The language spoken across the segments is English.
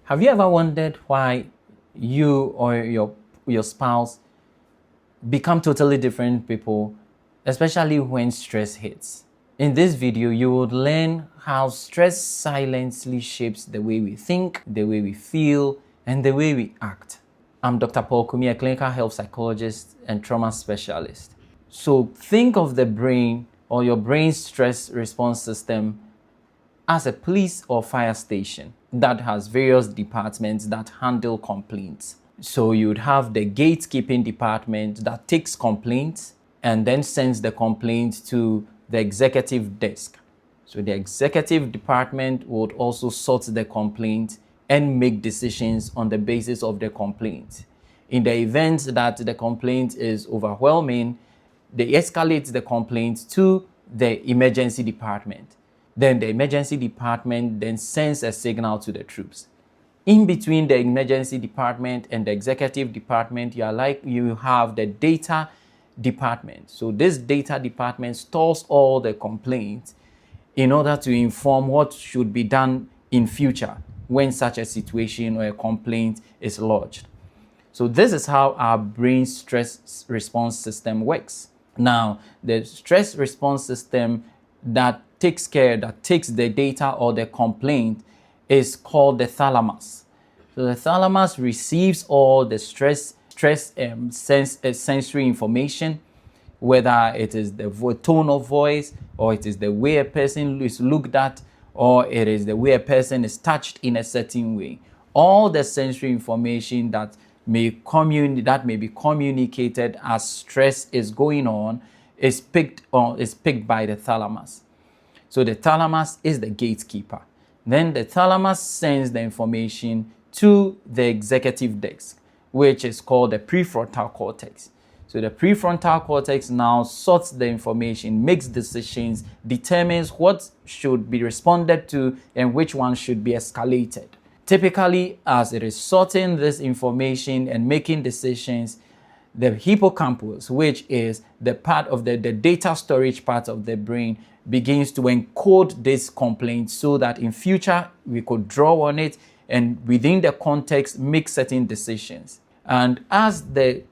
Have you ever wondered why you or your spouse become totally different people, especially when stress hits? In this video, you would learn how stress silently shapes the way we think, the way we feel, and the way we act. I'm Dr. Paul Kumi, a clinical health psychologist and trauma specialist. So think of the brain or your brain's stress response system as a police or fire station that has various departments that handle complaints. So you'd have the gatekeeping department that takes complaints and then sends the complaint to the executive desk. So the executive department would also sort the complaint and make decisions on the basis of the complaint. In the event that the complaint is overwhelming, they escalate the complaint to the emergency department. Then the emergency department then sends a signal to the troops. In between the emergency department and the executive department, you have the data department. So this data department stores all the complaints in order to inform what should be done in future when such a situation or a complaint is lodged. So this is how our brain stress response system works. Now, the stress response system that takes the data or the complaint is called the thalamus. So the thalamus receives all the sensory information, whether it is the tone of voice, or it is the way a person is looked at, or it is the way a person is touched in a certain way. All the sensory information that may be communicated as stress is going on is picked by the thalamus. So the thalamus is the gatekeeper. Then the thalamus sends the information to the executive desk, which is called the prefrontal cortex. So the prefrontal cortex now sorts the information, makes decisions, determines what should be responded to and which one should be escalated. Typically, as it is sorting this information and making decisions, the hippocampus, which is the part of the data storage part of the brain, begins to encode this complaint so that in future we could draw on it and within the context make certain decisions. And as the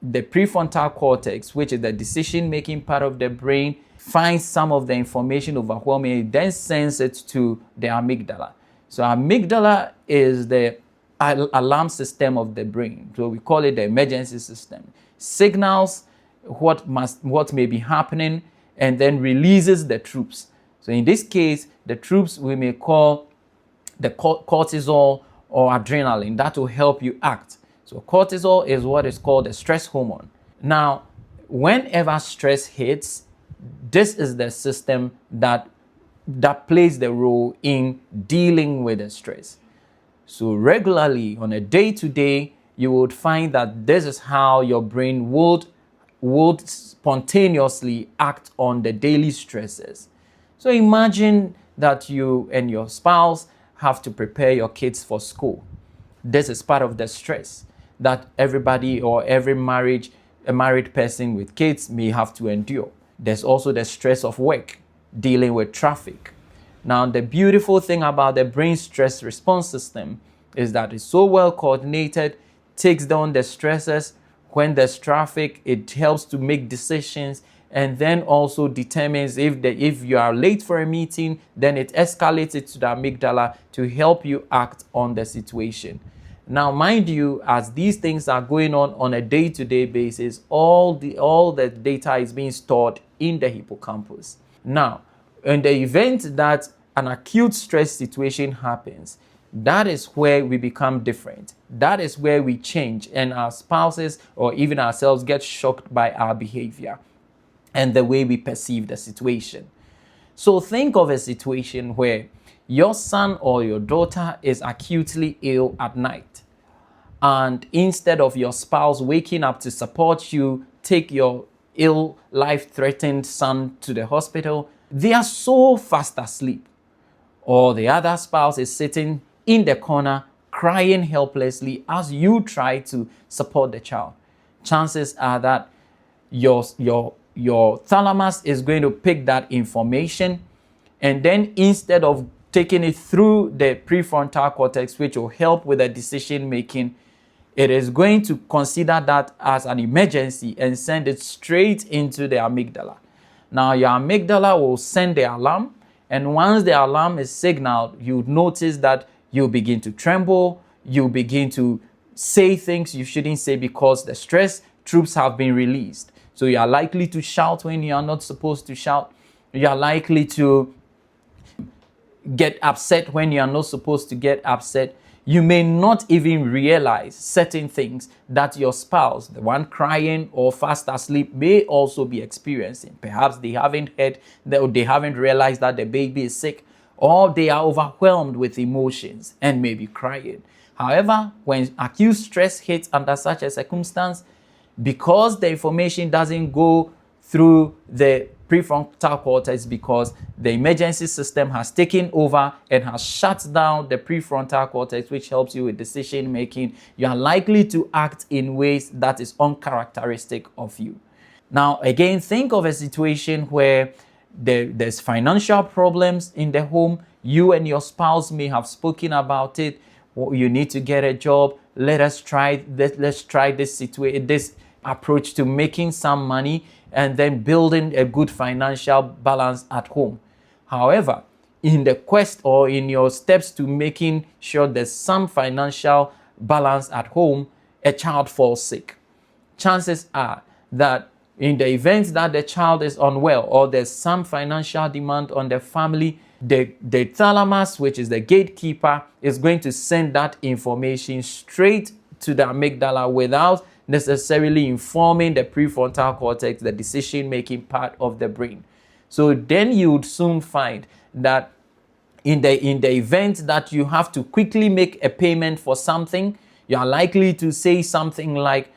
prefrontal cortex, which is the decision-making part of the brain, finds some of the information overwhelming, it then sends it to the amygdala. So amygdala is the alarm system of the brain. So we call it the emergency system. Signals what may be happening and then releases the troops. So in this case, the troops we may call the cortisol or adrenaline. That will help you act. So cortisol is what is called the stress hormone. Now, whenever stress hits, this is the system that plays the role in dealing with the stress. So regularly, on a day-to-day, you would find that this is how your brain would spontaneously act on the daily stresses. So imagine that you and your spouse have to prepare your kids for school. This is part of the stress that everybody or every married person with kids may have to endure. There's also the stress of work, dealing with traffic. Now, the beautiful thing about the brain stress response system is that it's so well coordinated, takes down the stresses. When there's traffic, it helps to make decisions, and then also determines if you are late for a meeting, then it escalates it to the amygdala to help you act on the situation. Now, mind you, as these things are going on a day-to-day basis, all the data is being stored in the hippocampus. Now, in the event that an acute stress situation happens, that is where we become different. That is where we change, and our spouses or even ourselves get shocked by our behavior and the way we perceive the situation. So think of a situation where your son or your daughter is acutely ill at night, and instead of your spouse waking up to support you, take your ill, life-threatened son to the hospital, they are so fast asleep. Or the other spouse is sitting in the corner crying helplessly as you try to support the child. Chances are that your thalamus is going to pick that information, and then instead of taking it through the prefrontal cortex, which will help with the decision making, it is going to consider that as an emergency and send it straight into the amygdala. Now, your amygdala will send the alarm, and once the alarm is signaled, you notice that you begin to tremble, you begin to say things you shouldn't say because the stress troops have been released. So you are likely to shout when you are not supposed to shout. You are likely to get upset when you are not supposed to get upset. You may not even realize certain things that your spouse, the one crying or fast asleep, may also be experiencing. Perhaps they haven't heard that, they haven't realized that the baby is sick, or they are overwhelmed with emotions and may be crying. However, when acute stress hits under such a circumstance, because the information doesn't go through the prefrontal cortex, because the emergency system has taken over and has shut down the prefrontal cortex, which helps you with decision making, you are likely to act in ways that is uncharacteristic of you. Now, again, think of a situation where there's financial problems in the home. You and your spouse may have spoken about it. Well, you need to get a job. Let's try this approach to making some money and then building a good financial balance at home. However, in the quest or in your steps to making sure there's some financial balance at home, a child falls sick. Chances are that in the event that the child is unwell or there's some financial demand on the family, the thalamus, which is the gatekeeper, is going to send that information straight to the amygdala without necessarily informing the prefrontal cortex, the decision-making part of the brain. So then you would soon find that in the event that you have to quickly make a payment for something, you are likely to say something like,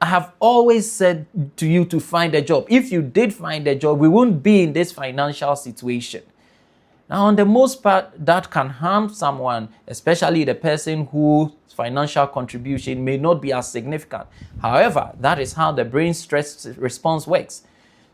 I have always said to you to find a job. If you did find a job, we wouldn't be in this financial situation. Now, on the most part, that can harm someone, especially the person whose financial contribution may not be as significant. However, that is how the brain stress response works.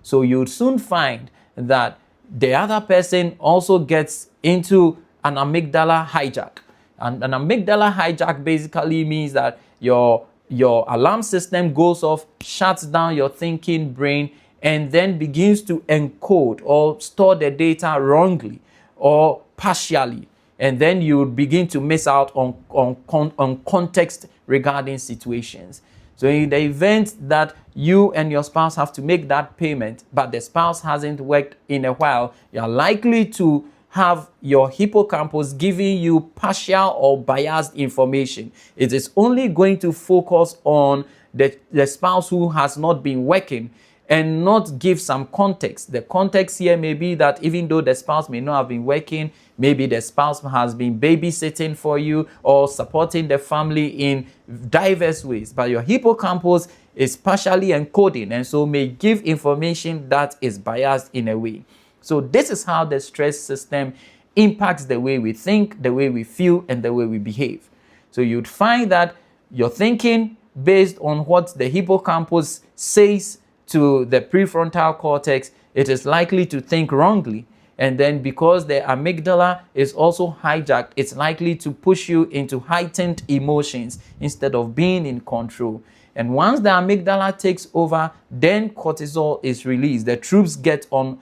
So you'd soon find that the other person also gets into an amygdala hijack. And an amygdala hijack basically means that your alarm system goes off, shuts down your thinking brain, and then begins to encode or store the data wrongly or partially, and then you would begin to miss out on context regarding situations. So in the event that you and your spouse have to make that payment, but the spouse hasn't worked in a while, you're likely to have your hippocampus giving you partial or biased information. It is only going to focus on the spouse who has not been working and not give some context. The context here may be that even though the spouse may not have been working, maybe the spouse has been babysitting for you or supporting the family in diverse ways, but your hippocampus is partially encoding and so may give information that is biased in a way. So this is how the stress system impacts the way we think, the way we feel, and the way we behave. So you'd find that you're thinking based on what the hippocampus says to the prefrontal cortex, it is likely to think wrongly. And then because the amygdala is also hijacked, it's likely to push you into heightened emotions instead of being in control. And once the amygdala takes over, then cortisol is released. The troops get on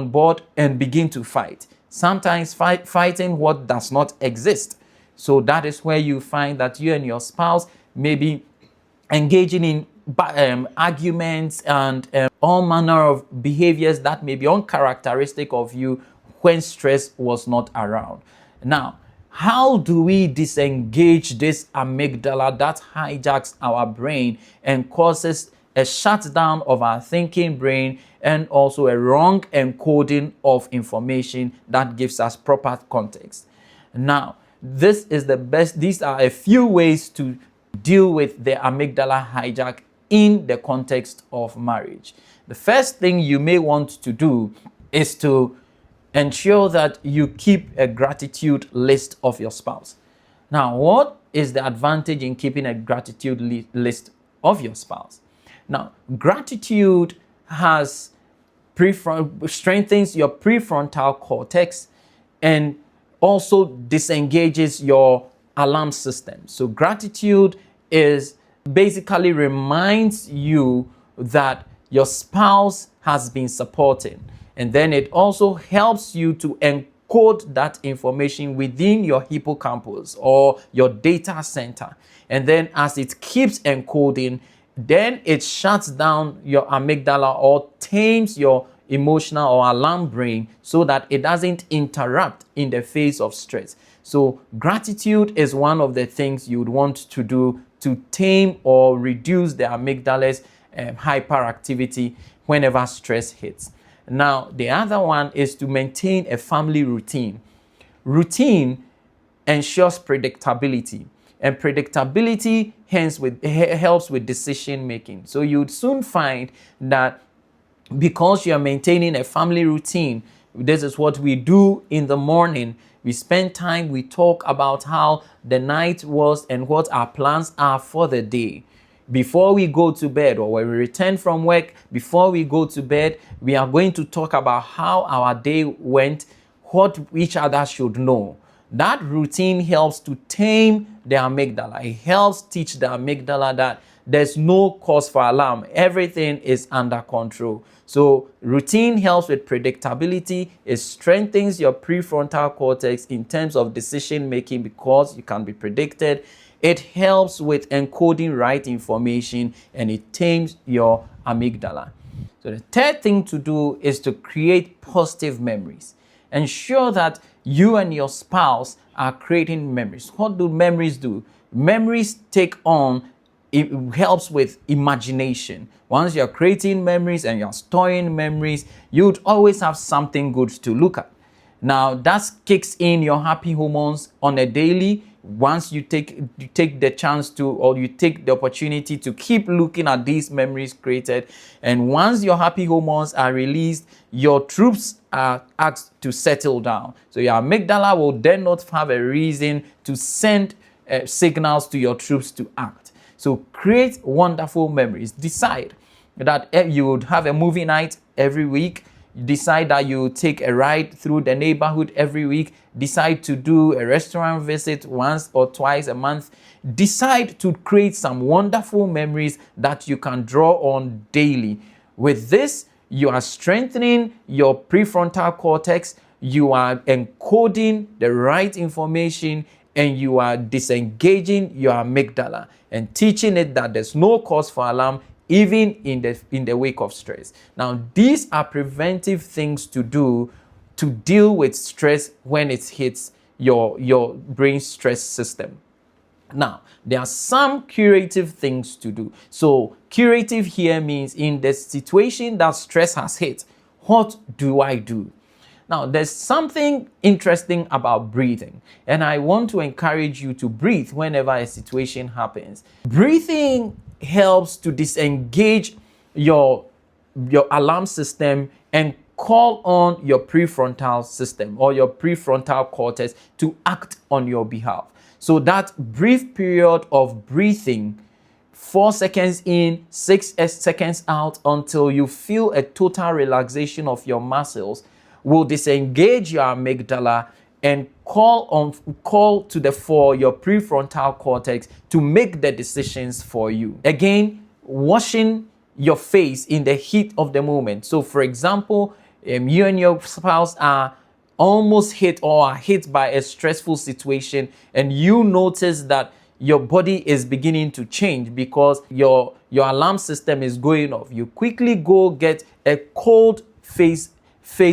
board and begin to fight. Sometimes fighting what does not exist. So that is where you find that you and your spouse may be engaging in arguments and all manner of behaviors that may be uncharacteristic of you when stress was not around. Now, how do we disengage this amygdala that hijacks our brain and causes a shutdown of our thinking brain and also a wrong encoding of information that gives us proper context? Now, this is the best. These are a few ways to deal with the amygdala hijack in the context of marriage. The first thing you may want to do is to ensure that you keep a gratitude list of your spouse. Now, what is the advantage in keeping a gratitude list of your spouse? Now, gratitude strengthens your prefrontal cortex and also disengages your alarm system. So gratitude is basically reminds you that your spouse has been supporting, and then it also helps you to encode that information within your hippocampus or your data center. And then as it keeps encoding, then it shuts down your amygdala or tames your emotional or alarm brain so that it doesn't interrupt in the face of stress. So gratitude is one of the things you would want to do to tame or reduce the amygdala's hyperactivity whenever stress hits. Now, the other one is to maintain a family routine. Routine ensures predictability, and predictability hence helps with decision making. So you'd soon find that because you're maintaining a family routine, this is what we do in the morning. We spend time, we talk about how the night was and what our plans are for the day. Before we go to bed, or when we return from work, before we go to bed, we are going to talk about how our day went, what each other should know. That routine helps to tame the amygdala. It helps teach the amygdala that there's no cause for alarm. Everything is under control. So routine helps with predictability. It strengthens your prefrontal cortex in terms of decision making because you can be predicted. It helps with encoding right information, and it tames your amygdala. So the third thing to do is to create positive memories. Ensure that you and your spouse are creating memories. What do memories do? Memories take on, it helps with imagination. Once you're creating memories and you're storing memories, you'd always have something good to look at. Now, that kicks in your happy hormones on a daily. Once you take the chance to, or you take the opportunity to keep looking at these memories created, and once your happy hormones are released, your troops are asked to settle down. So your amygdala will then not have a reason to send signals to your troops to act. So create wonderful memories. Decide that you would have a movie night every week. Decide that you take a ride through the neighborhood every week. Decide to do a restaurant visit once or twice a month. Decide to create some wonderful memories that you can draw on daily. With this, you are strengthening your prefrontal cortex, you are encoding the right information, and you are disengaging your amygdala and teaching it that there's no cause for alarm even in the wake of stress. Now, these are preventive things to do to deal with stress when it hits your brain stress system. Now, there are some curative things to do. So curative here means in the situation that stress has hit, what do I do? Now, there's something interesting about breathing, and I want to encourage you to breathe whenever a situation happens. Breathing helps to disengage your alarm system and call on your prefrontal system or your prefrontal cortex to act on your behalf. So that brief period of breathing, 4 seconds in, 6 seconds out, until you feel a total relaxation of your muscles, will disengage your amygdala and call to the fore your prefrontal cortex to make the decisions for you. Again, washing your face in the heat of the moment. So for example, you and your spouse are almost hit or are hit by a stressful situation, and you notice that your body is beginning to change because your alarm system is going off. You quickly go get a cold face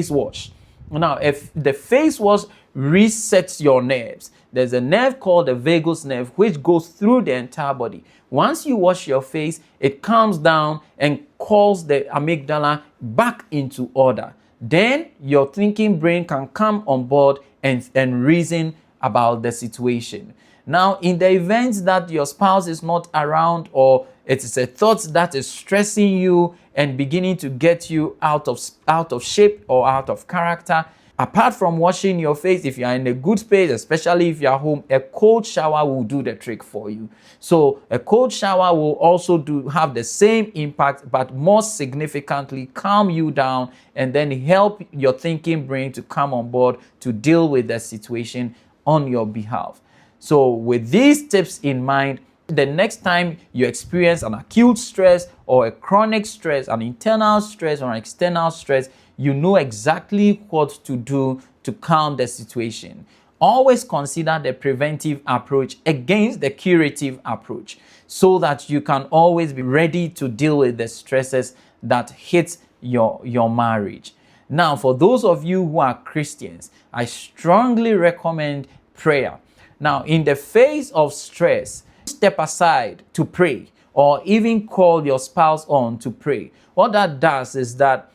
wash. Now, if the face wash resets your nerves, there's a nerve called the vagus nerve which goes through the entire body. Once you wash your face, it calms down and calls the amygdala back into order. Then your thinking brain can come on board and reason about the situation. Now, in the event that your spouse is not around, or it is a thought that is stressing you and beginning to get you out of shape or out of character, Apart from washing your face, if you are in a good space, especially if you are home, a cold shower will do the trick for you. So a cold shower will also have the same impact, but more significantly calm you down and then help your thinking brain to come on board to deal with the situation on your behalf. So with these tips in mind, the next time you experience an acute stress or a chronic stress, an internal stress or an external stress, you know exactly what to do to calm the situation. Always consider the preventive approach against the curative approach so that you can always be ready to deal with the stresses that hit your marriage. Now, for those of you who are Christians, I strongly recommend prayer. Now, in the face of stress, step aside to pray or even call your spouse on to pray. What that does is that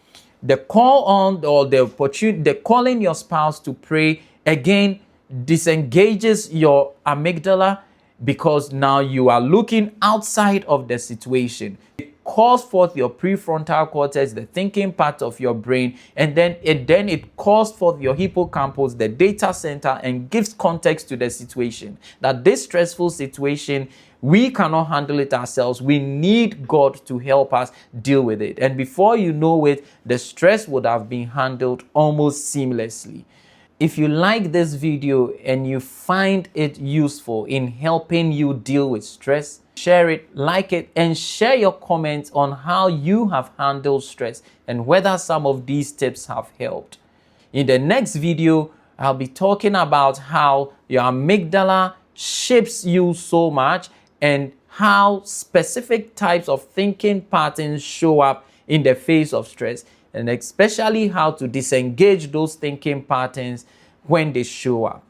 the call on or the opportunity, the calling your spouse to pray again disengages your amygdala because now you are looking outside of the situation. It calls forth your prefrontal cortex, the thinking part of your brain, and then it calls forth your hippocampus, the data center, and gives context to the situation. That this stressful situation, we cannot handle it ourselves. We need God to help us deal with it. And before you know it, the stress would have been handled almost seamlessly. If you like this video and you find it useful in helping you deal with stress, share it, like it, and share your comments on how you have handled stress and whether some of these tips have helped. In the next video, I'll be talking about how your amygdala shapes you so much and how specific types of thinking patterns show up in the face of stress, and especially how to disengage those thinking patterns when they show up.